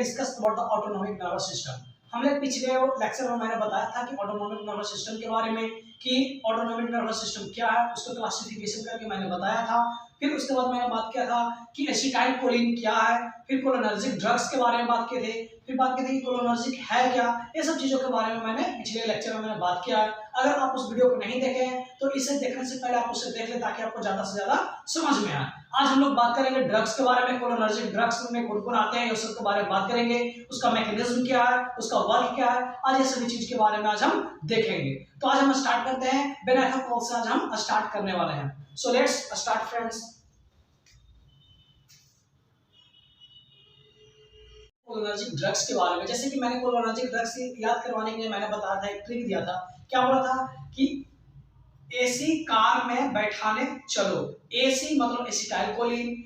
Discuss about the autonomic nervous system. हमने पिछले lecture में मैंने बताया था कि ऑटोनॉमिक नर्वस सिस्टम के बारे में कि ऑटोनॉमिक नर्वस सिस्टम क्या है, उसको क्लासिफिकेशन करके मैंने बताया था। फिर उसके बाद मैंने बात किया था कि एसिटाइलकोलिन क्या है, फिर कोलिनर्जिक ड्रग्स के बारे में बात किए थे, फिर बात की थी कि कोलिनर्जिक है क्या, ये सब चीजों के बारे में मैंने पिछले लेक्चर में मैंने बात किया है। अगर आप उस वीडियो को नहीं देखे हैं तो इसे देखने से पहले आप उसे देख लें ताकि आपको ज्यादा से ज्यादा समझ में आए। आज हम लोग बात करेंगे ड्रग्स के बारे में, कोलिनर्जिक ड्रग्स में कौन कौन आते हैं ये सब के बारे में बात करेंगे, उसका मैकेनिज्म क्या है, उसका वर्क क्या है, आज ये सभी चीज के बारे में आज हम देखेंगे। तो आज हम स्टार्ट करते हैं बिना एफर्ट से, आज हम स्टार्ट करने वाले हैं। So let's start friends. Cholinergic drugs के बारे में, जैसे कि मैंने कोलिनर्जिक ड्रग्स याद करवाने के लिए मैंने बताया था, एक ट्रिक दिया था। क्या बोला था कि एसी कार में बैठाने चलो, एसी मतलब एसिटाइलकोलिन,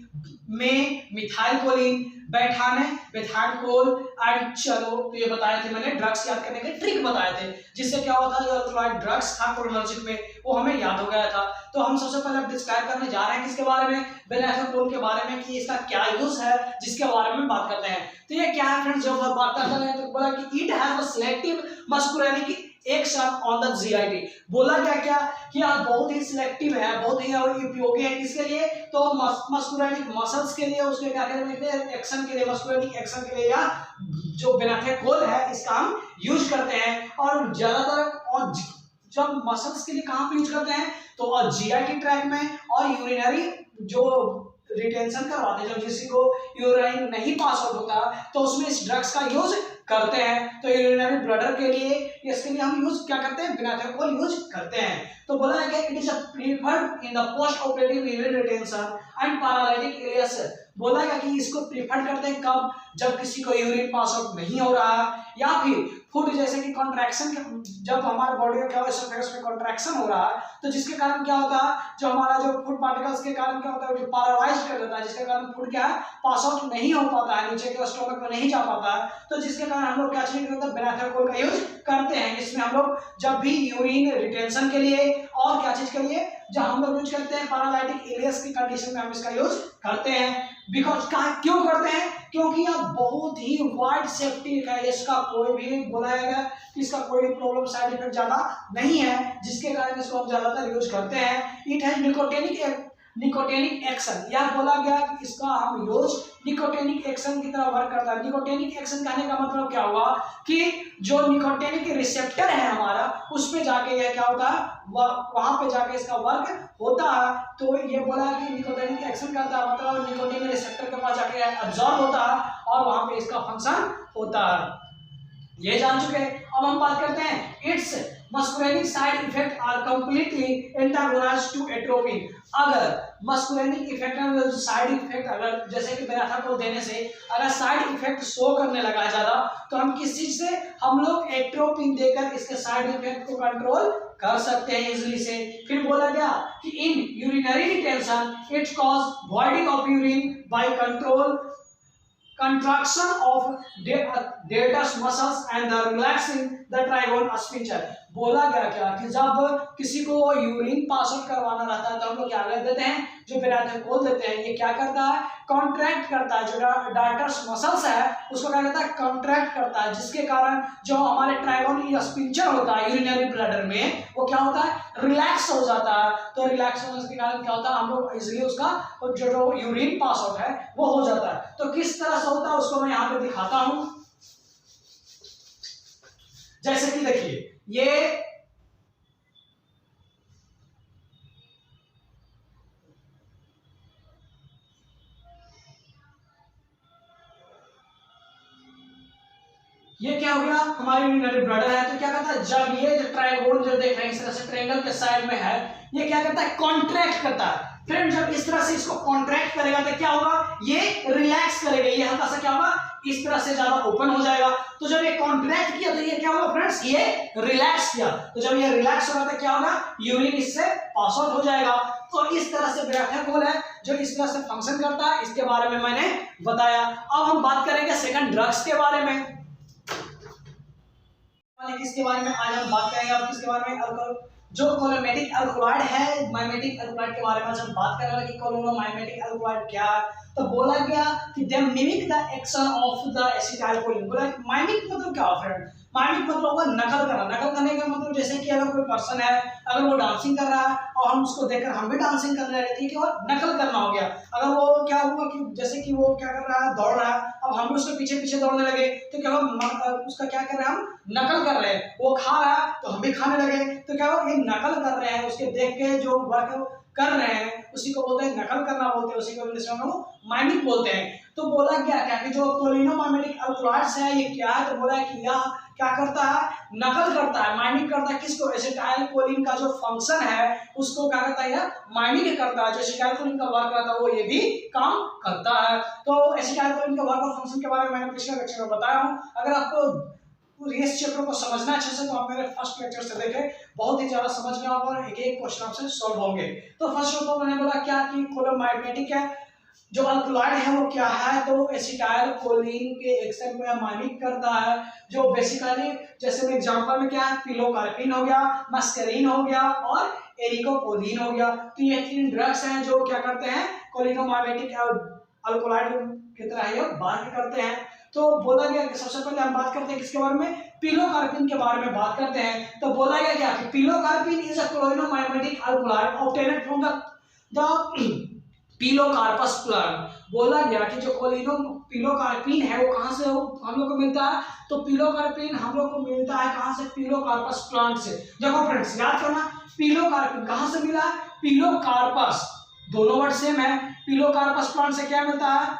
में मिथाइलकोलिन, बैठाने बेथाइलकोल एंड चलो। तो ये बताए थे मैंने, ड्रग्स याद करने के ट्रिक बताए थे, जिससे क्या हुआ था जो अल्कलॉइड ड्रग्स था कोलिनर्जिक में वो हमें याद हो गया था। तो हम सबसे पहले डिस्क्राइब करने जा रहे हैं किसके बारे में, बेनाथोल के बारे में, कि इसका क्या यूज है, जिसके बारे में बात करते हैं। तो ये क्या है फ्रेंड्स, जब बात करते हैं तो बोला कि it has a selective muscarinic action on the GIT. बोला क्या क्या कि यह बहुत ही सिलेक्टिव है, बहुत ही उपयोगी है किसके लिए, तो मस्कुलिनिक मसल्स के लिए, उसके क्या कहते हैं एक्शन के लिए, मस्कुलिनिक एक्शन के लिए, या जो बेनाथोल है इसका हम यूज करते हैं। और ज्यादातर और जब मसल्स के लिए कहां पे यूज करते हैं तो जीआईटी ट्रैक में, और यूरिनरी जो रिटेंशन करवाते हैं, जब किसी को यूरिन नहीं पास आउट होता तो उसमें इस ड्रग्स का यूज करते हैं। तो यूरिनरी ब्लडर के लिए, इसके लिए हम यूज क्या करते हैं, बेनाथोल यूज करते हैं। तो बोला है कि it is preferred in the post operative urine retention and paralytic areas. बोला गया कि इसको प्रीफर करते हैं कब, जब किसी को यूरिन पास आउट नहीं हो रहा है, या फिर फूड जैसे कि कॉन्ट्रैक्शन, जब हमारे बॉडी में क्या एसोफेगस में कॉन्ट्रैक्शन हो रहा है तो जिसके कारण क्या होता है, जो हमारा जो फूड पार्टिकल्स के कारण क्या होता है, जो पैरालाइज कर देता है, जिसके कारण फूड क्या है पास आउट नहीं हो पाता है, नीचे के स्टोमक में नहीं जा पाता है। तो जिसके कारण हम लोग क्या चीज करते हैं, बेनाथोल का यूज करते हैं। इसमें हम लोग जब भी यूरिन रिटेंशन के लिए, और क्या चीज के लिए, जब हम लोग यूज करते हैं पैरालाइटिक एरियाज की कंडीशन में हम इसका यूज करते हैं। बिकॉज क्यों करते हैं, क्योंकि यह बहुत ही वाइड सेफ्टी है, इसका कोई भी बोलाएगा कि इसका कोई प्रॉब्लम साइड इफेक्ट ज्यादा नहीं है, जिसके कारण इसको हम ज्यादातर यूज करते हैं। इट हैज निकोटेनिक एक्शन, यह बोला गया कि इसका हम यूज निकोटेनिक एक्शन की तरह वर्क करता है। निकोटेनिक एक्शन कहने का मतलब क्या हुआ कि जो निकोटेनिक रिसेप्टर है हमारा, उस पे जाके यह क्या होता है, वहां पे जाके इसका वर्क होता है। तो ये बोला कि निकोटेनिक एक्शन करता है, मतलब निकोटिन रिसेप्टर के पास जाके एब्जॉर्ब होता है और वहां पे इसका फंक्शन होता है, ये जान चुके हैं। अब हम बात करते हैं it's muscarinic side effect are completely antagonised to atropine. अगर मस्कुलिनिक इफेक्ट में साइड इफेक्ट, अगर जैसे कि बेनाथोल देने से अगर साइड इफेक्ट शो करने लगा है ज्यादा, तो हम किस चीज से, हम लोग एट्रोपिन देकर इसके साइड इफेक्ट को कंट्रोल कर सकते हैं इजीली से। फिर बोला गया कि in urinary retention it cause voiding of urine by control contraction of deltoid muscles and the relaxing the trigon sphincter। बोला गया क्या कि जब किसी को यूरिन पास आउट करवाना रहता है तो हम लोग क्या कर देते हैं, जो बेनाथोल देते हैं, ये क्या करता है, कॉन्ट्रैक्ट करता है, जो डायटस मसल्स है उसको क्या करता है, कॉन्ट्रैक्ट करता है, जिसके कारण जो हमारे ट्राइगोन स्पिंचर होता है यूरिनरी ब्लैडर में, वो क्या होता है, रिलैक्स हो जाता है। तो रिलैक्स होने के कारण क्या होता है, हम लोग इजीली उसका जो यूरिन पास आउट है वो हो जाता है। तो किस तरह से होता है उसको मैं यहाँ पे दिखाता हूं। जैसे कि देखिए ये क्या हो गया, हमारी यूरिनरी ब्लैडर है। तो क्या करता है, जब ये जो ट्राइगोन जो देख रहे हैं इस तरह से ट्रायंगल के साइड में है, ये क्या करता है, कॉन्ट्रैक्ट करता है। फ्रेंड जब इस तरह से इसको कॉन्ट्रैक्ट करेगा तो क्या होगा, ये रिलैक्स करेगा, ये हल्का सा क्या होगा, इस तरह से ज्यादा ओपन हो जाएगा। तो जब ये कॉन्ट्रैक्ट किया तो ये क्या होगा फ्रेंड्स, ये रिलैक्स किया, तो जब ये रिलैक्स होगा तो क्या होगा, यूरिन इससे पास आउट हो जाएगा। तो इस तरह से बेनाथोल है जो इस तरह से फंक्शन करता है, इसके बारे में मैंने बताया। अब हम बात करेंगे सेकंड ड्रग्स के बारे में। किसके बारे में आज हम बात करेंगे, अब किसके बारे में, जो कोलोमेटिक अल्कोलाइड है, माइमेटिक अल्कोलाइड के बारे में जब बात कर रहे हैं कि कोलोमाइमेटिक अल्कोलाइड क्या है, तो बोला गया कि they mimic the action of the acetylcholine कोलिन। बोला माइमिक मतलब क्या है फ्रेंड? माइमिक मतलब होगा नकल करना। नकल करने का मतलब जैसे कि अगर कोई पर्सन है, अगर वो डांसिंग कर रहा है और हम उसको देखकर हम भी डांसिंग कर रहे थे, और नकल करना हो गया। अगर वो क्या हुआ कि जैसे कि वो क्या कर रहा है, दौड़ रहा है, अब हम उसके पीछे पीछे दौड़ने लगे, तो क्या हुआ, उसका क्या कर रहे हैं, हम नकल कर रहे हैं। वो खा रहा है तो हम भी खाने लगे, तो क्या हुआ, ये नकल कर रहे हैं, उसके देख के जो वर्क कर रहे हैं उसी को बोलते हैं नकल करना बोलते हैं, उसी को इंग्लिश में माइमिक बोलते हैं। तो बोला गया क्या कि जो कोलिनोमाइमेटिक अल्कोलाइड्स है ये क्या है, तो बोला है कि यह क्या करता है, नकल करता है, माइमिक करता है। किसको? एसिटाइल कोलिन का जो फंक्शन है उसको क्या करता है, माइमिक करता है। जो एसिटाइल कोलिन का वर्क रहता है वो ये भी काम करता है। तो एसिटाइल कोलिन का वर्क और फंक्शन के बारे में मैंने पिछले लेक्चर में बताया हूँ। अगर आपको इस चैप्टर को समझना अच्छे से तो आप मेरे फर्स्ट लेक्चर से देखें, बहुत ही ज्यादा समझ में आएगा और एक एक क्वेश्चन आपसे सॉल्व होंगे। तो फर्स्ट ऑफ ऑल मैंने बोला क्या कि कोलोमाइमेटिक है, जो अल्कोलाइड है वो क्या है, तो एसिटाइल कोलिन के एक्शन में माइमिक करता है। जो बेसिकली जैसे में एग्जांपल में क्या है, पिलोकार्पिन हो गया, मस्करीन हो गया और एरिकोपोलिन हो गया। तो ये तीन ड्रग्स हैं जो क्या करते हैं, कोलिनोमाइमेटिक अल्कोलाइड की तरह ये वर्क करते हैं। तो बोला गया कि सबसे पहले हम बात करते हैं किसके बारे में, पिलोकार्पिन के बारे में बात करते हैं। तो बोला गया क्या कि pilocarpine is a cholinomimetic alkaloid obtained from the pilocarpus plant. बोला गया कि जो पिलोकार्पिन है वो कहां से हम लोग को मिलता है, तो पिलोकार्पिन हम लोग को मिलता है कहां से, पिलोकार्पस प्लांट से। देखो फ्रेंड्स याद करना, पिलोकार्पिन कहां से मिला, पिलोकार्पस, दोनों वर्ड सेम है। पिलोकार्पस प्लांट से क्या मिलता है,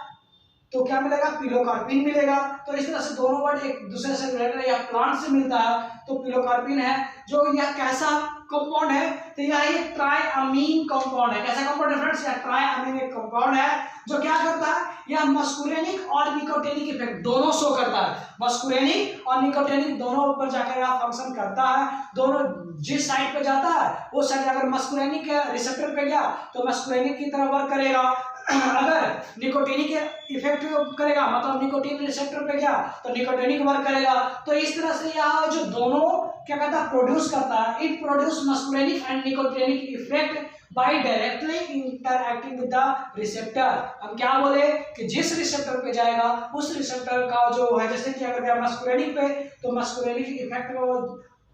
तो क्या मिलेगा, पिलोकार्पिन मिलेगा। तो इस तरह से दोनों वर्ड एक दूसरे से रिलेटेड या प्लांट से मिलता है, तो पिलोकार्पिन है। जो यह कैसा कंपाउंड है, तो यह एक ट्राइअमीन कंपाउंड है। कैसा कंपाउंड है फ्रेंड्स, यह ट्राइअमीन एक कंपाउंड है जो क्या करता है, यह मस्कुरेनिक और निकोटेनिक इफेक्ट दोनों शो करता है। मस्कुरेनिक और निकोटेनिक दोनों ऊपर जाकर यह फंक्शन करता है। दोनों जिस साइड पे जाता है वो साइड, अगर मस्कुरेनिक रिसेप्टर पे गया तो मस्कुरेनिक की तरह वर्क करेगा, अगर निकोटिनिक इफेक्ट करेगा मतलब निकोटीन रिसेप्टर पे गया तो निकोटिनिक वर्क करेगा। तो इस तरह से यह जो दोनों क्या कहता है, प्रोड्यूस करता है। It produce muscarinic and nicotinic effect by directly interacting with the receptor. हम क्या बोले कि जिस रिसेप्टर पे जाएगा उस रिसेप्टर का जो है, जैसे कि अगर गया मस्कुरेनिक पे तो मस्कुरेनिक इफेक्ट को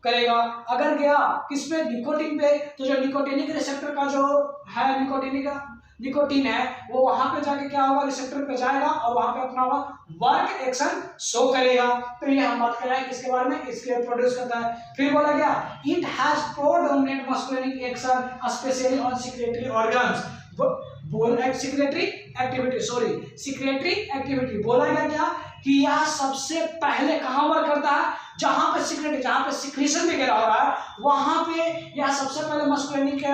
करेगा, अगर गया किस पे, निकोटीन पे, तो जो निकोटिनिक रिसेप्टर का जो है निकोटीन है वो वहां पे जाके क्या होगा, रिसेप्टर पे जाएगा और वहां पे अपना वर्क एक्शन शो करेगा। तो ये हम बात कर रहे हैं किसके बारे में, इसके प्रोड्यूस करता है। फिर बोला गया it has predominant muscarinic action specially on secretory organs, secretory activity. बोला गया क्या कि यह सबसे पहले कहां वर्क करता है, जहां पे सिक्रेटरी, जहां पे सिक्रीशन वगैरह हो रहा है वहां पे यह सबसे पहले मस्कुलिनिक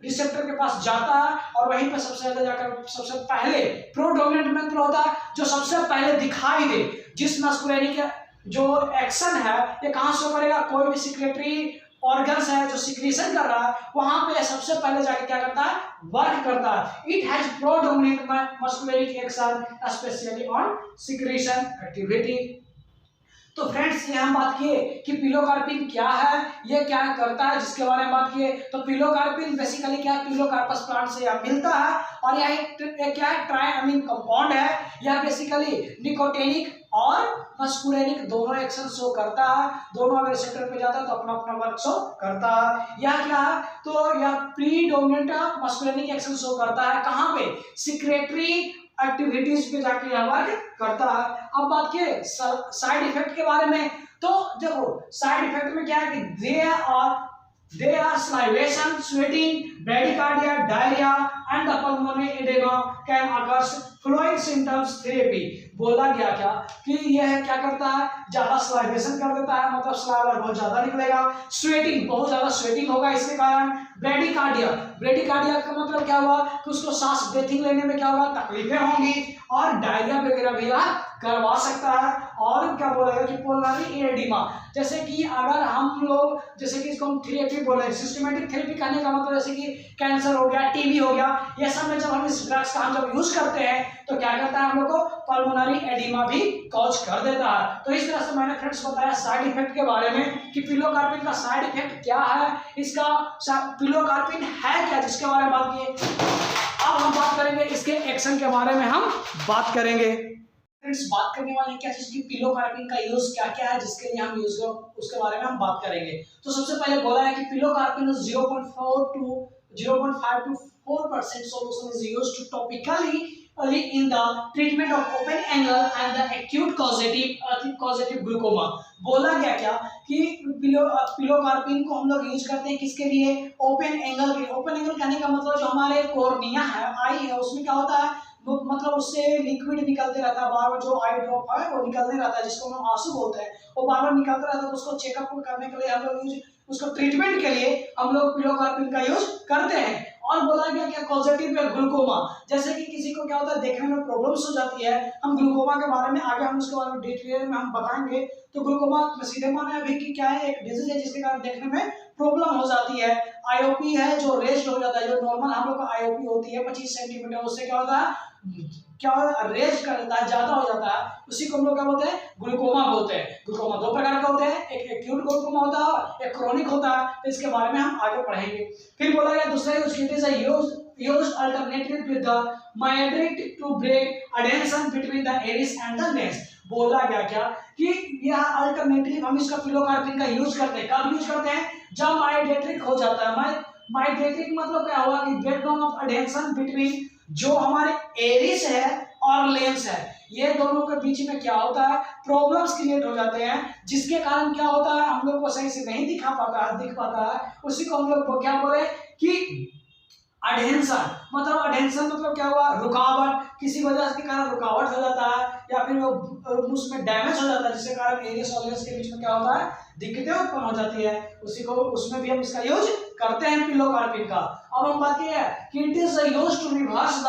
रिसेप्टर के पास जाता है और वहीं पर सबसे ज्यादा जाकर सबसे पहले प्रोडोमिनेंट में होता है, जो सबसे पहले दिखाई दे। जिस मस्कुलिनिक जो एक्शन है ये कहां शो करेगा, कोई भी सिक्रेटरी ऑर्गन्स है जो सिक्रीशन कर रहा है वहां पे सबसे पहले जाके क्या करता है, वर्क करता है। It has predominant muscarinic action specially on secretion activity. तो फ्रेंड्स ये हम बात किए कि पिलोकार्पिन क्या है, ये क्या करता है, जिसके बारे में बात किए। तो पिलोकार्पिन बेसिकली क्या है, पिलोकार्पस प्लांट से यह मिलता है और यह एक क्या है, ट्राइअमीन कंपाउंड है। यह बेसिकली निकोटेनिक और मस्कुलेनिक दोनों एक्शन शो करता है। दोनों अगर रिसेप्टर पे जाता है तो अपना अपना वर्क शो करता है। यह क्या है, तो यह प्रीडोमिनेंट मस्कुलेनिक एक्शन शो करता है कहाँ पे, सिक्रेटरी एक्टिविटीज पे जाके यह वर्क करता है। अब बात किए साइड इफेक्ट के बारे में। तो देखो साइड इफेक्ट में क्या है कि they are salivation, sweating, bradycardia, diarrhea and the pulmonary edema can occur following symptoms therapy। बोला गया क्या कि यह क्या करता है, ज्यादा सलाइवेशन कर देता है, मतलब सलाइवा बहुत ज्यादा निकलेगा। स्वेटिंग, बहुत ज्यादा स्वेटिंग होगा इसके कारण। ब्रेडिकार्डिया का मतलब क्या हुआ कि उसको सांस ब्रीथिंग लेने में क्या होगा, तकलीफें होंगी और डायरिया वगैरह भी करवा सकता है। और क्या बोला गया कि पल्मोनरी एडिमा, जैसे कि अगर हम लोग जैसे कि इसको हम थेरेपी बोले, सिस्टमेटिक थेरेपी करने का मतलब जैसे कि कैंसर हो गया, टीबी हो गया, ये सब में जब हम इस ड्रग्स का हम जब यूज करते हैं तो क्या करता है हम लोग को पल्मोनरी एडिमा भी कॉज कर देता है। तो इस तरह से मैंने फ्रेंड्स बताया साइड इफेक्ट के बारे में कि पिलोकार्पिन का साइड इफेक्ट क्या है, इसका पिलोकार्पिन है क्या जिसके बारे में बात किए। अब हम बात करेंगे इसके एक्शन के बारे में हम बात करेंगे। फ्रेंड्स बात करने वाले क्या चीज की पिलोकार्पिन का यूज क्या क्या है जिसके लिए हम यूज उसके बारे में हम बात करेंगे। तो सबसे पहले बोला है कि pilocarpine 0.5 to 4% solution is used to topically in the treatment of open angle and the acute causative glaucoma। बोला गया क्या कि पिलोकार्पिन को हम लोग यूज करते हैं किसके लिए, ओपन एंगल के। ओपन एंगल कहने का मतलब जो हमारे कॉर्निया है, आई है, उसमें क्या होता है मतलब उससे लिक्विड निकलते रहता है बार बार, जो आई ड्रॉप है वो निकलते रहता है जिसको हम आंसू बोलते हैं, वो बार बार निकलता रहता है। तो उसको चेकअप करने के लिए हम लोग यूज, उसको ट्रीटमेंट के लिए हम लोग पिलोकार्पिन का यूज करते हैं। और बोला गया क्या कॉजेटिव ग्लूकोमा, जैसे कि किसी को क्या होता है देखने में प्रॉब्लम्स हो जाती है, हम ग्लूकोमा के बारे में आगे हम उसके बारे में डिटेल में हम बताएंगे। तो ग्लूकोमा सीधे माने अभी कि क्या है, एक डिजीज है जिसके कारण देखने में प्रॉब्लम हो जाती है। आईओपी है जो रेस्ट हो जाता है, जो नॉर्मल हम लोग का आईओपी होती है 25 सेंटीमीटर, उससे क्या होता है रेस्ट कर देता है, ज्यादा हो जाता है, उसी को हम लोग क्या बोलते हैं ग्लूकोमा बोलते हैं। ग्लूकोमा दो प्रकार का होते हैं, एक एक्यूट ग्लूकोमा होता है, एक क्रोनिक होता है। तो इसके बारे में हम आगे पढ़ेंगे। फिर बोला गया दूसरा use alternative with the mydriatic to break adhesion between the iris and the lens. बोला गया क्या कि यह अल्टरनेटिव हम इसका पिलोकार्पिन का यूज करते हैं। कब यूज करते हैं, जब मायोड्रेटिक हो जाता है। मायोड्रेटिक मतलब क्या हुआ कि ब्रेकडाउन ऑफ एडेंशन बिटवीन जो हमारे एरिस है और लेंस है, ये दोनों के बीच में क्या होता है प्रॉब्लम्स क्रिएट हो जाते हैं, जिसके कारण क्या होता है हम लोग को सही से नहीं दिख पाता है। उसी को हम लोग क्या बोले कि अडेंशन। मतलब क्या हुआ, रुकावट, किसी वजह के कारण रुकावट हो जाता है या फिर वो उसमें डैमेज हो जाता है, जिसके कारण एरिस और लेंस के बीच में क्या होता है दिक्कतें उत्पन्न हो जाती है। उसी को उसमें भी हम इसका यूज करते हैं पिलोकार्पिन का। अब हम बात ये है कि it is used to reverse the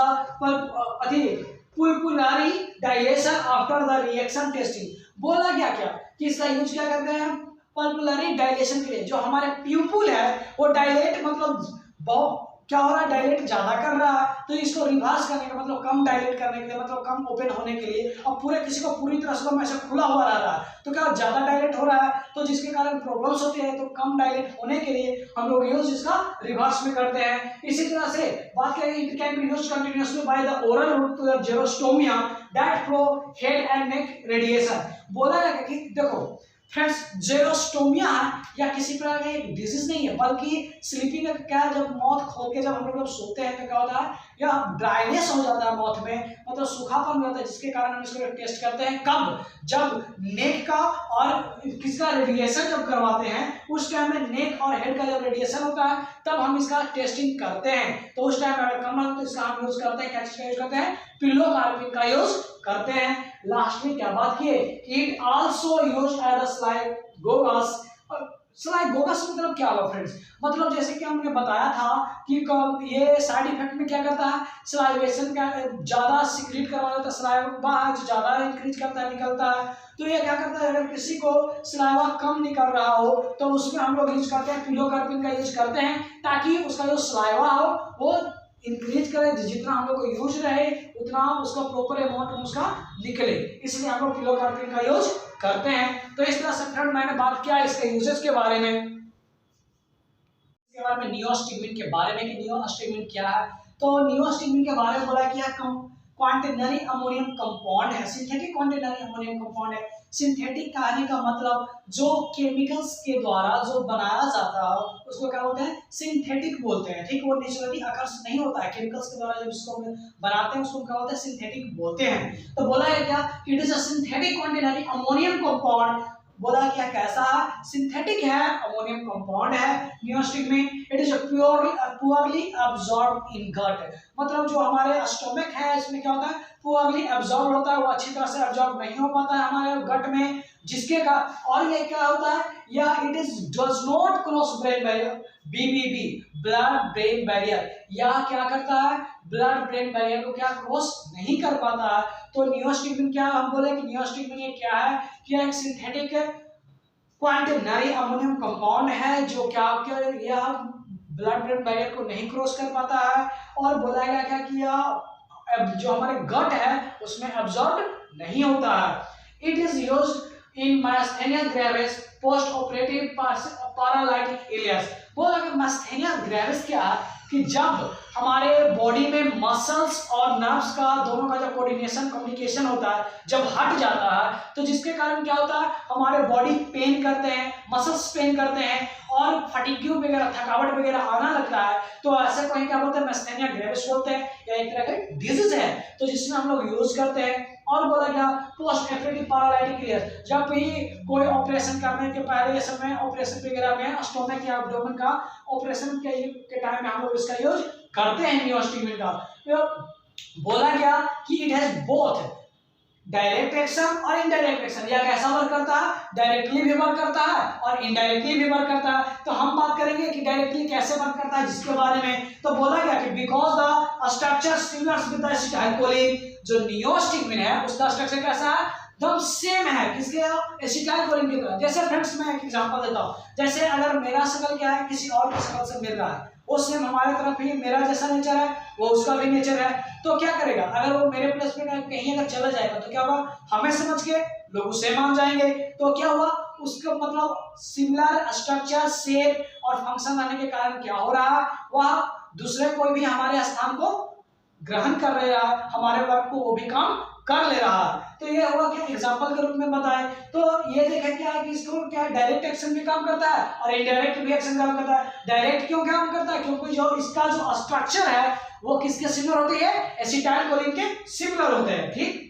pupillary dilation after the reaction testing. बोला गया क्या कि इसका यूज क्या करते हैं पल्पुलरी डायलेशन के लिए। जो हमारे प्यूपुल है वो डायलेट मतलब बहुत क्या हो रहा है, डायलेट ज्यादा कर रहा है, तो इसको रिवर्स करने का मतलब कम डायलेट करने के लिए, मतलब कम ओपन होने के लिए, और पूरे किसी को पूरी तरह से ऐसा खुला हुआ रह रहा है तो क्या ज्यादा डायलेट हो रहा है, तो जिसके कारण प्रॉब्लम्स होती है। तो कम डायलेट होने के लिए हम लोग यूज इसका रिवर्स में करते हैं। इसी तरह से बात करें, it can be used continuously by the oral route to the xerostomia that flow head and neck radiation. बोला गया कि देखो फ्रेंड्स, जेरोस्टोमिया या किसी प्रकार का एक डिजीज नहीं है, बल्कि स्लीपिंग क्या है, जब मौत खोल के जब हम लोग सोते हैं तो क्या होता है या ड्राइनेस हो जाता है मौत में, मतलब सूखापन हो जाता है, जिसके कारण हम इसको टेस्ट करते हैं। कब, जब नेक का और किसका रेडिएशन जब करवाते हैं, उस टाइम में नेक और हेड का जब रेडिएशन होता है तब हम इसका टेस्टिंग करते हैं। तो उस टाइम अगर कम हो तो इसका हम यूज करते हैं, क्या चीज का यूज करते हैं, पिलोकार्पिन का यूज करते हैं। लास्ट में क्या बात किए, it also use as a slide gogs. Slide gogs मतलब क्या हुआ फ्रेंड्स, मतलब जैसे कि हमने बताया था कि ये साइड इफेक्ट में क्या करता है, सलाइवेशन का ज्यादा सिक्रीट करवा देता है, सलाइवा ज्यादा इंक्रीज करता है, निकलता है। तो ये क्या करता है, अगर किसी को सलाइवा कम निकल रहा हो तो उसमें हम लोग यूज करते हैं पिलोकार्पिन का यूज करते हैं, ताकि उसका जो सलाइवा हो वो इंक्रीज करे, जितना हम लोग को यूज रहे उतना उसका प्रॉपर अमाउंट उसका निकले, इसलिए हम लोग पिलोकार्पिन का यूज करते हैं। तो इस तरह से फ्रेंड मैंने बात किया इसके यूजेस के बारे में। इसके बारे में नियोस्टिग्मिन के बारे में कि नियोस्टिग्मिन क्या है। तो नियोस्टिग्मिन के बारे में बोला कि क्वांटेनरी अमोनियम कंपाउंड है, सिंथेटिक क्वांटेनरी अमोनियम कंपाउंड है। सिंथेटिक कहने का मतलब जो केमिकल्स के द्वारा जो बनाया जाता है उसको क्या बोलते हैं, सिंथेटिक बोलते हैं। ठीक, वो नेचुरली अकर्स नहीं होता है, केमिकल्स के द्वारा जब इसको बनाते हैं उसको क्या बोलते हैं, सिंथेटिक बोलते हैं। तो बोला है क्या, it is a synthetic quaternary ammonium compound. बोला क्या कैसा सिंथेटिक है, अमोनियम कंपाउंड है neostigmine. It is poorly absorb in gut, मतलब जो हमारे स्टोमक है इसमें क्या होता है पुअरली अब्सॉर्ब होता है, वो अच्छी तरह से अब्सॉर्ब नहीं हो पाता है हमारे गट में, जिसके का और ये क्या होता है, या it is does not cross brain barrier, BBB blood brain barrier, या क्या करता है ब्लड ब्रेन बैरियर को क्या क्रॉस नहीं कर पाता है। तो नियोस्टिग्मिन क्या हम बोले कि नियोस्टिग्मिन ये क्या है कि एक सिंथेटिक क्वांटेनरी अमोनियम कंपाउंड है जो क्या यह ब्लड ब्रेन बैरियर को नहीं क्रॉस कर पाता है। और बोला गया क्या कि जो हमारे गट है उसमें एब्जॉर्ब नहीं होता है। It is used in myasthenia gravis post operative paralytic ileus. वो अगर मास्थेनिया ग्रेविस क्या है कि जब हमारे बॉडी में मसल्स और नर्व्स का दोनों का जब कोऑर्डिनेशन कम्युनिकेशन होता है, जब हट जाता है, तो जिसके कारण क्या होता है हमारे बॉडी पेन करते हैं, मसल्स पेन करते हैं और फटीग्यू वगैरह थकावट वगैरह आना लगता है, तो ऐसे को क्या बोलते हैं मास्थेनिया ग्रेविस बोलते हैं, या एक तरह का डिजीज है तो जिसमें हम लोग यूज करते हैं। और बोला गया पोस्ट ऑपरेटिव पैरालाइटिक इलियस, जब भी कोई ऑपरेशन करने के पहले समय ऑपरेशन वगैरह में स्टोमक या एब्डोमेन का ऑपरेशन के टाइम में हम लोग इसका यूज करते हैं नियोस्टिग्मिन का। बोला गया कि it has both direct action और इनडायरेक्ट एक्शन। यह कैसा वर्क करता है, डायरेक्टली भी वर्क करता है और इनडायरेक्टली भी वर्क करता है। तो हम बात करेंगे कि डायरेक्टली कैसे वर्क करता है जिसके बारे में। तो बोला गया कि because the structure similar with the acetylcholine, जो नियोस्टिग्मिन है उसका स्ट्रक्चर कैसा है, एकदम सेम है किसके, एसिटाइलकोलिन की तरह। जैसे फ्रेंड्स मैं एक एग्जांपल देता हूं, जैसे अगर मेरा शक्ल क्या है किसी और की शक्ल से मिल रहा है, वो सेम हमारे तरफ ही मेरा जैसा नेचर है, वो उसका भी नेचर है, तो क्या करेगा अगर वो मेरे प्लेस पे कहीं अगर चला जाएगा तो क्या होगा, हमें समझ के लोग उसे मान जाएंगे। तो क्या हुआ, उसका मतलब सिमिलर स्ट्रक्चर शेप और फंक्शन आने के कारण क्या हो रहा है, वह दूसरे कोई भी हमारे स्थान को ग्रहण कर रहा है, हमारे वर्क को वो भी काम कर ले रहा है। तो ये हुआ क्या एग्जांपल के रूप में बताएं। तो ये देखें क्या है कि इसको क्या डायरेक्ट एक्शन भी काम करता है और इनडायरेक्ट भी एक्शन काम करता है। डायरेक्ट क्यों काम करता है, क्योंकि जो इसका जो स्ट्रक्चर है वो किसके सिमिलर होती है, एसिटाइलकोलिन के सिमिलर होते हैं। ठीक,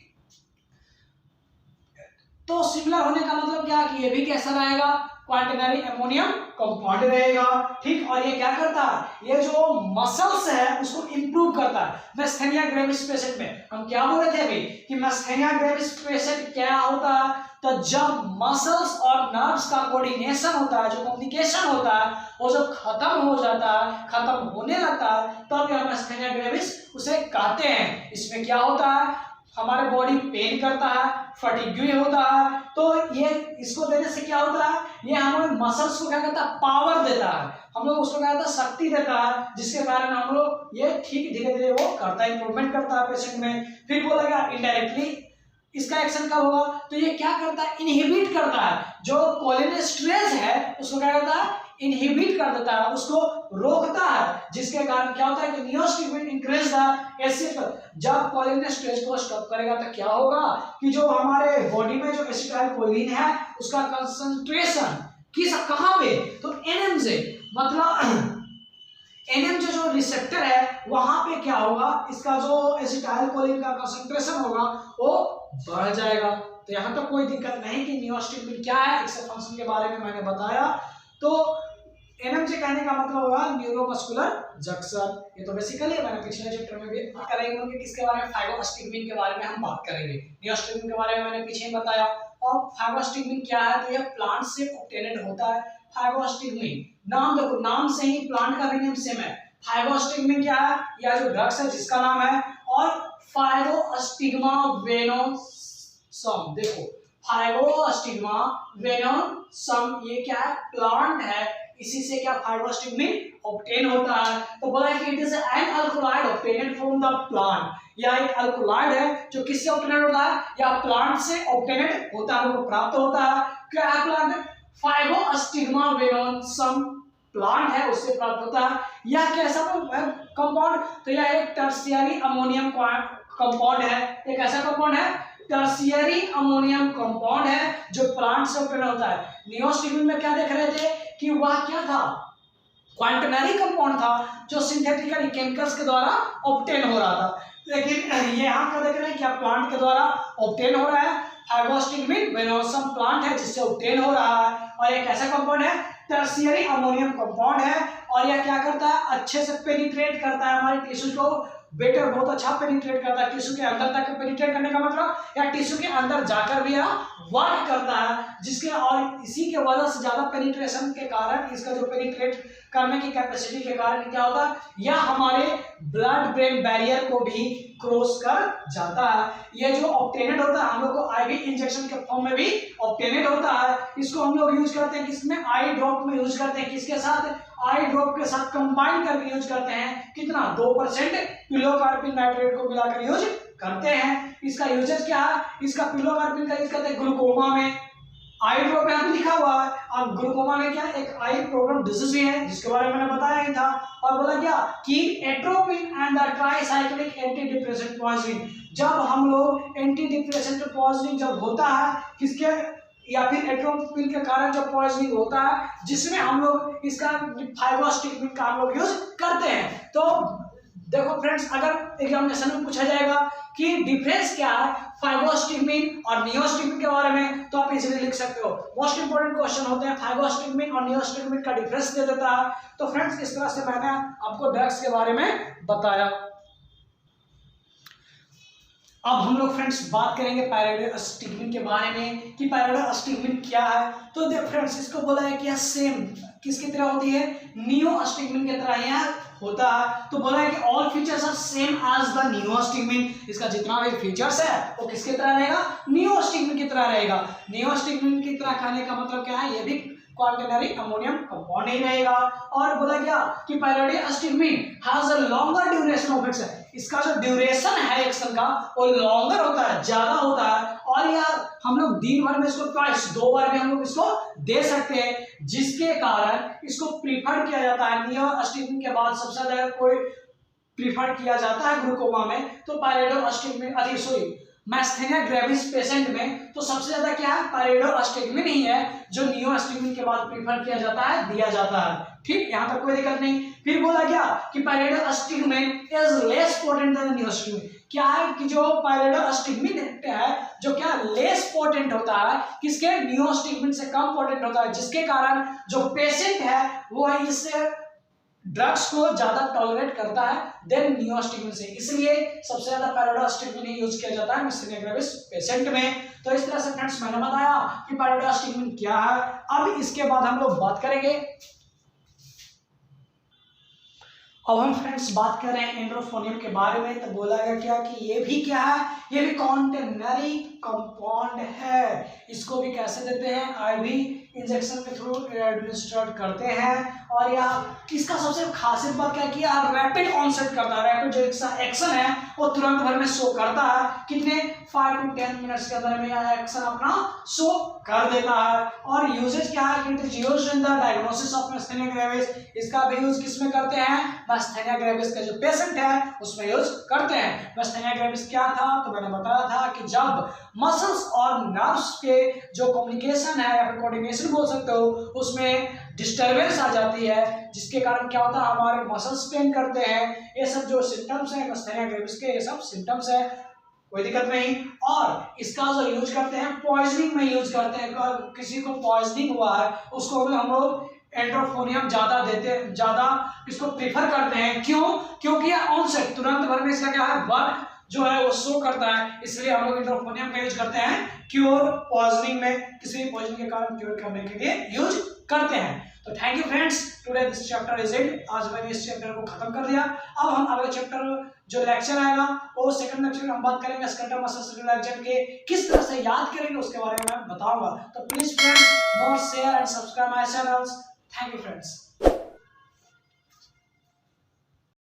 तो सिमिलर होने का मतलब क्या कि ये भी कैसा रहेगा, क्वाटरनरी अमोनियम कंपाउंड रहेगा। ठीक, और ये क्या करता है, ये जो मसल्स है उसको इंप्रूव करता है। मास्थेनिया ग्रेविस पेशेंट में हम क्या बोले थे अभी कि मास्थेनिया ग्रेविस पेशेंट क्या होता है, तो जब मसल्स और नर्व्स का कोऑर्डिनेशन होता है, जो कम्युनिकेशन होता है, वो जब खत्म हो जाता है, खत्म होने लगता है, तब यह मास्थेनिया ग्रेविस उसे कहते हैं। इसमें क्या होता है, हमारे बॉडी पेन करता है, फटीग्यू होता है। तो ये इसको देने से क्या होता है, ये हमारे मसल्स को क्या करता है, पावर देता है, हम लोग उसको क्या कहता है, शक्ति देता है, जिसके कारण हम लोग ये ठीक धीरे धीरे वो करता है, इंप्रूवमेंट करता है पेशेंट में। फिर बोलेगा इनडायरेक्टली इसका एक्शन कब होगा, तो ये क्या करता है, इनहिबिट करता है, जो कोलिनेस्ट्रेज है उसको क्या करता है, इनहिबिट कर देता है, उसको रोकता है, जिसके कारण क्या होता है कि नियोस्टिग्मिन इंक्रीज द एसिड। जब कोलिनेस्ट्रेज को स्टॉप करेगा तो क्या होगा कि जो हमारे बॉडी में जो एसिटाइलकोलिन है उसका कंसंट्रेशन किस कहां पे, तो एनएम से, मतलब एनएम जो रिसेप्टर है वहां पे क्या होगा, इसका जो एसिटाइलकोलिन का कंसंट्रेशन होगा वो बढ़ जाएगा। तो यहां तक कोई दिक्कत नहीं कि नियोस्टिग्मिन क्या है, इसके फंक्शन के बारे में मैंने बताया। तो एनएमजे कहने का मतलब होगा न्यूरोमस्कुलर जंक्शन। ये तो बेसिकली मैंने पिछले चैप्टर में भी बात करेंगे किसके बारे में, फाइब्रोस्टिग्मिन के बारे में हम बात करेंगे। नियोस्टिग्मिन के बारे में मैंने पीछे ही बताया। और फाइब्रोस्टिग्मिन क्या है, तो यह प्लांट से ऑब्टेनेड होता है। फाइब्रोस्टिग्मिन नाम देखो, नाम से ही प्लांट का भी नेम सेम है। फाइब्रोस्टिग्मिन क्या है, यह जो ड्रग्स है जिसका नाम है, और फाइब्रोस्टिग्मा वेनोसम, देखो फाइब्रोस्टिग्मा वेनोसम ये क्या है, प्लांट है, इसी से क्या फाइब्रोस्टिग्मिन ऑब्टेन होता है। तो बोला है कि it is an alkaloid obtained from the plant, या एक अल्कोलाइड है जो किससे ऑब्टेनेड होता है, या प्लांट से ऑब्टेनेड होता है, हमको प्राप्त होता है। क्या है प्लांट, फाइब्रोस्टिग्मा वेनोसम प्लांट है, उससे प्राप्त होता है। यह कैसा कंपाउंड, तो यह एक टर्शियरी अमोनियम कंपाउंड है। एक ऐसा कंपाउंड है टर्शियरी अमोनियम कंपाउंड है जो प्लांट से ऑब्टेन होता है। नियोस्टिग्मिन में क्या देख रहे थे कि वह क्या था, क्वांटनरी कंपाउंड था जो सिंथेटिकली केमिकल्स के द्वारा ऑब्टेन हो रहा था। लेकिन ये यहाँ क्या देख रहे हैं, क्या प्लांट के द्वारा ऑब्टेन हो रहा है। फाइब्रोस्टिग्मिन वेनोसम प्लांट है जिससे ऑब्टेन हो रहा है, और एक ऐसा कंपाउंड है टर्शियरी अमोनियम कंपाउंड है। और यह क्या करता है, अच्छे से पेनिट्रेट करता है हमारे टिश्यू को, बेटर बहुत अच्छा पेनिट्रेट करता है टिश्यू के अंदर तक। पेनिट्रेट करने का मतलब या टिश्यू के अंदर जाकर भी वर्क करता है, जिसके और इसी के वजह से ज्यादा पेनिट्रेशन के कारण, इसका जो पेनिट्रेट करने की कैपेसिटी के कारण क्या होता है, यह हमारे ब्लड ब्रेन बैरियर को भी क्रॉस कर जाता है। यह जो ऑब्टेनेड होता है हम लोग को आईवी इंजेक्शन के फॉर्म में भी ऑब्टेनेड होता है। इसको हम लोग यूज करते हैं किसमें, आई ड्रॉप में यूज करते हैं, किसके साथ, आई ड्रॉप के साथ कंबाइन करके यूज करते हैं, कितना 2% पिलोकार्पिन नाइट्रेट को मिलाकर यूज करते हैं। इसका यूजेस क्या है, इसका पिलोकार्पिन का यूज करते हैं ग्लूकोमा में, आई ड्रॉप यहाँ पे लिखा हुआ है। अब ग्लूकोमा में क्या एक आई प्रोग्राम डिजीज भी है जिसके बारे में मैंने बताया ही था। और बोला क्या कि atropine and the tricyclic anti depressant poisoning, जब हम लोग एंटी डिप्रेसेंट पॉइजनिंग जब होता है किसके या फिर एट्रोपिन के कारण जब पॉइजनिंग होता है जिसमें हम लोग इसका फाइब्रोस्टिक्मिन का हम लोग यूज करते हैं। तो देखो फ्रेंड्स, अगर एग्जामिनेशन में पूछा जाएगा कि डिफरेंस क्या है फाइब्रोस्टिक्मिन और नियोस्टिक्मिन के बारे में, तो आप इजीली लिख सकते हो। मोस्ट इंपोर्टेंट क्वेश्चन होते हैं, फाइब्रोस्टिक्मिन और नियोस्टिक्मिन का डिफरेंस दे देता है। तो फ्रेंड्स, इस तरह से मैंने आपको ड्रग्स के बारे में बताया। अब हम लोग फ्रेंड्स बात करेंगे पायरिडोस्टिग्मिन के बारे में कि पायरिडोस्टिग्मिन क्या है। तो देख फ्रेंड्स, इसको बोला है कि यह सेम किसकी तरह होती है, नियोस्टिग्मिन की तरह यह होता है। तो बोला है कि all features are same as the neostigmine, इसका जितना भी फीचर्स है वो किसकी तरह रहेगा, नियोस्टिग्मिन की तरह रहेगा। नियोस्टिग्मिन की तरह कहने का मतलब क्या है, ये भी क्वाaternary अमोनियम कंपाउंड नहीं रहेगा। और बोला क्या कि pyridostigmine has a longer duration of action, इसका जो ड्यूरेशन है एक्शन का वो लॉन्गर होता है, ज्यादा होता है। और यह हम लोग दिन भर में इसको ट्वाइस, 2 बार भी हम लोग इसको दे सकते हैं, जिसके कारण इसको प्रीफर किया जाता है। नियोस्टिग्मिन के बाद सबसे ज्यादा कोई प्रीफर किया जाता है ग्लूकोमा में, तो पायरिडोस्टिग्मिन मैस्थेनिया ग्रेविस पेशेंट में तो सबसे ज्यादा क्या है, पायरिडोस्टिग्मिन ही है जो नियोस्टिग्मिन के बाद प्रीफर किया जाता है, दिया जाता है। ठीक, यहां तक कोई दिक्कत नहीं। फिर बोला क्या कि pyridostigmine is less potent than neostigmine, क्या है कि जो पायरिडोस्टिग्मिन है जो क्या लेस पोटेंट होता है, किसके, नियोस्टिग्मिन से कम पोटेंट होता है, जिसके कारण जो पेशेंट है वो इससे ड्रग्स को ज्यादा टॉलरेट करता है देन नियोस्टिग्मिन से, इसलिए सबसे ज्यादा पायरिडोस्टिग्मिन ही यूज किया जाता है मिस्थेनिया ग्रेविस पेशेंट में। तो इस तरह से फ्रेंड्स मैंने बताया कि पायरिडोस्टिग्मिन क्या है। अब इसके बाद हम लोग बात करेंगे, अब हम फ्रेंड्स बात कर रहे हैं एंड्रोफोनियम के बारे में। तो बोला गया क्या कि ये भी क्या है, ये भी क्वाaternary कंपाउंड है। इसको भी कैसे देते हैं, आईवी इंजेक्शन के थ्रू एडमिनिस्ट्रेट करते हैं। और यह इसका सबसे खासियत बात क्या है कि यह रैपिड ऑनसेट करता है, रैपिड जो इसका एक्शन है वो तुरंत भर में शो करता है, कितने 5 to 10 मिनट्स के अंदर में यह एक्शन अपना शो कर देता है। और यूजेज क्या है कि it is used in the diagnosis of myasthenia gravis, इसका भी यूज किसमें करते हैं, मिस्थेनिया ग्रेविस का जो पेशेंट है उसमें यूज करते हैं। मिस्थेनिया ग्रेविस क्या था, तो मैंने बताया था कि जब मसल्स और नर्व्स के जो कम्युनिकेशन है या फिर कोऑर्डिनेशन बोल सकते हो उसमें डिस्टरबेंस आ जाती है, जिसके कारण क्या होता है हमारे मसल्स पेन करते हैं। ये सब जो सिम्टम्स है मिस्थेनिया ग्रेविस के, ये सब सिम्टम्स है, कोई दिक्कत नहीं। और इसका जो यूज करते हैं पॉइजनिंग में यूज करते हैं, किसी को पॉइजनिंग हुआ है उसको हम लोग एंड्रोफोनियम ज्यादा देते हैं, ज्यादा इसको प्रेफर करते हैं। क्यों, क्योंकि ऑनसेट तुरंत भर में इसका क्या है, वर्क जो है वो शो करता है, इसलिए हम लोग एंड्रोफोनियम का यूज करते हैं क्योर पॉइजनिंग में, किसी भी पॉइजनिंग के कारण क्योर करने के लिए यूज करते हैं। तो thank you friends, today this chapter is it. आज मैंने इस चैप्टर को खत्म कर दिया। अब हम अगले चैप्टर जो लेक्चर आएगा वो सेकंड लेक्चर में हम बात करेंगे स्केलेटल मसल्स रिलैक्सेशन के किस तरह से याद करेंगे उसके बारे में मैं बताऊंगा। तो please friends, more share and subscribe my channels. Thank you friends.